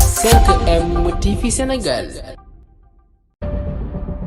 5M TV Sénégal.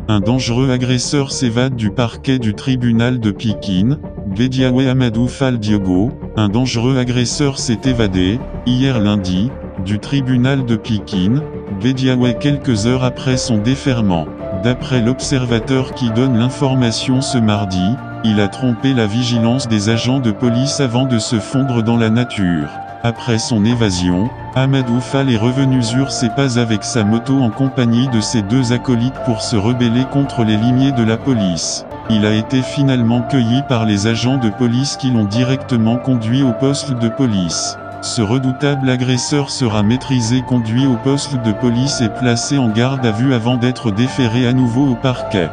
Un dangereux agresseur s'évade du parquet du tribunal de Pikine. Bediaoui Amadou Fall Diogo, un dangereux agresseur s'est évadé, hier lundi, du tribunal de Pikine, Bediaoui quelques heures après son déferment. D'après l'observateur qui donne l'information ce mardi, il a trompé la vigilance des agents de police avant de se fondre dans la nature. Après son évasion, Amadou Fall est revenu sur ses pas avec sa moto en compagnie de ses deux acolytes pour se rebeller contre les limiers de la police. Il a été finalement cueilli par les agents de police qui l'ont directement conduit au poste de police. Ce redoutable agresseur sera maîtrisé, conduit au poste de police et placé en garde à vue avant d'être déféré à nouveau au parquet.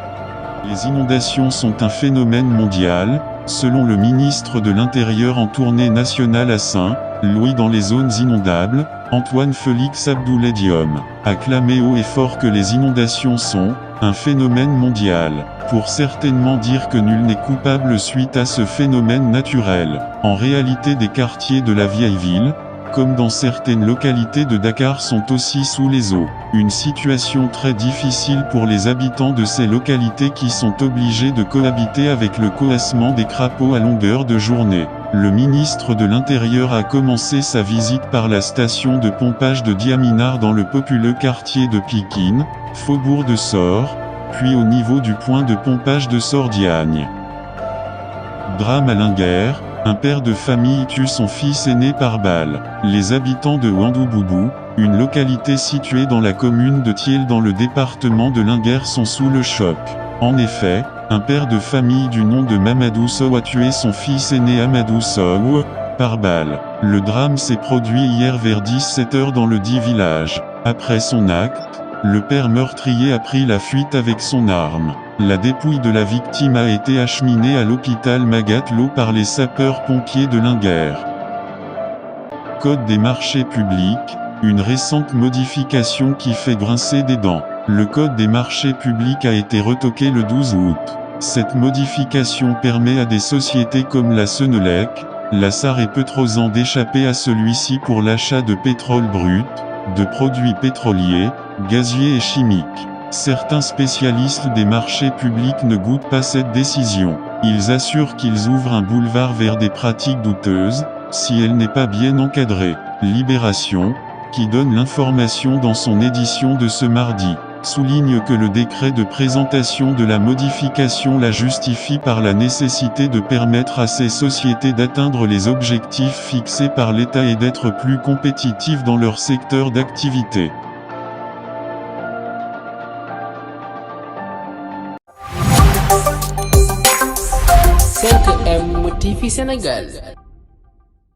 Les inondations sont un phénomène mondial, selon le ministre de l'Intérieur en tournée nationale à Saint-Louis dans les zones inondables, Antoine Félix Abdoulaye Diome, a clamé haut et fort que les inondations sont un phénomène mondial, pour certainement dire que nul n'est coupable suite à ce phénomène naturel. En réalité, des quartiers de la vieille ville, comme dans certaines localités de Dakar, sont aussi sous les eaux. Une situation très difficile pour les habitants de ces localités qui sont obligés de cohabiter avec le coassement des crapauds à longueur de journée. Le ministre de l'Intérieur a commencé sa visite par la station de pompage de Diaminar dans le populeux quartier de Pikine, faubourg de Sor, puis au niveau du point de pompage de Sor-Diagne. Drame à Linguère. Un père de famille tue son fils aîné par balle. Les habitants de Ouandouboubou, une localité située dans la commune de Thiel dans le département de Linguère, sont sous le choc. En effet, un père de famille du nom de Mamadou Sow a tué son fils aîné Amadou Sow par balle. Le drame s'est produit hier vers 17h dans le dit village. Après son acte, le père meurtrier a pris la fuite avec son arme. La dépouille de la victime a été acheminée à l'hôpital Magatte-Lô par les sapeurs-pompiers de Linguère. Code des marchés publics, une récente modification qui fait grincer des dents. Le Code des marchés publics a été retoqué le 12 août. Cette modification permet à des sociétés comme la Senelec, la SAR et Petrosan d'échapper à celui-ci pour l'achat de pétrole brut, de produits pétroliers, gaziers et chimiques. Certains spécialistes des marchés publics ne goûtent pas cette décision. Ils assurent qu'ils ouvrent un boulevard vers des pratiques douteuses, si elle n'est pas bien encadrée. Libération, qui donne l'information dans son édition de ce mardi, souligne que le décret de présentation de la modification la justifie par la nécessité de permettre à ces sociétés d'atteindre les objectifs fixés par l'État et d'être plus compétitifs dans leur secteur d'activité. 5M TV Sénégal.